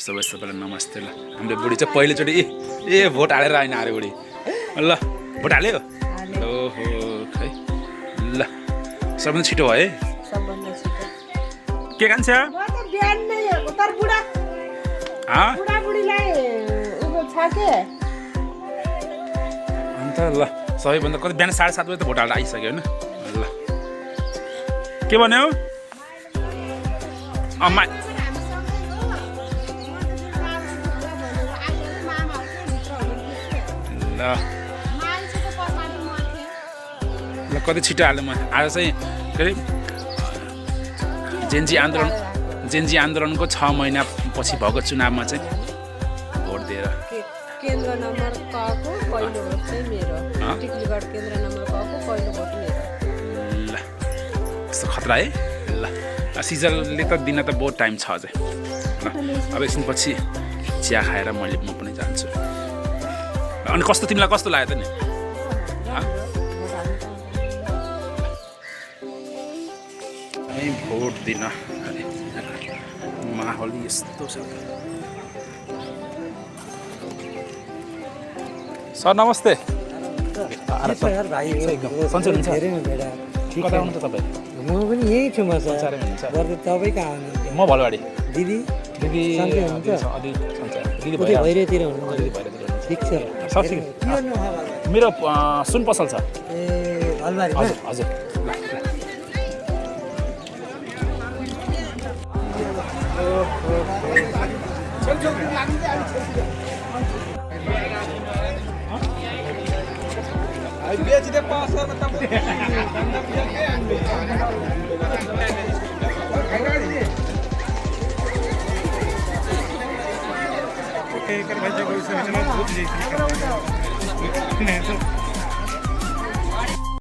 सबैलाई नमस्ते ल। हाम्रो बुढी चाहिँ पहिलोचोटि भोट हालेर आएन अरे बुढी ल भोट हाल्यो ओहो खै ल सबभन्दा छिटो भयो है के खान्छ अन्त ल सबैभन्दा कति बिहान 7:30 बजे त भोट हाल्दा आइसक्यो होइन ल के भन्यो अम्मा ल कति छिटो हाल्यो म आज चाहिँ के अरे जेन्जी आन्दोलनको 6 महिना पछि भएको चुनावमा चाहिँ भोट दिएर केन्द्र नम्बर कको पहिलो भोट चाहिँ मेरो टिकलीगढ केन्द्र नम्बर कको पहिलो भोट मेरो ल कस्तो खतरा है ल सिजलले त दिन त बहुत टाइम छ अझै ल अब एकछिनपछि चिया खाएर म पनि जान्छु अनि कस्तो तिमीलाई कस्तो लाग्यो त नि भोट दिन माहौल यस्तो छ सर नमस्ते सन्चै हुनुहुन्छ कता आउनु त तपाईँ म पनि यही छु म सन्चै हुनुहुन्छ तपाईँ कहाँ आउनुहुन्छ म भलवाडी दिदी दिदी भैरेतिर हुनुहुन्छ ठिक छ मेरो सुन पसल छ ए अलबारी हजुर हजुर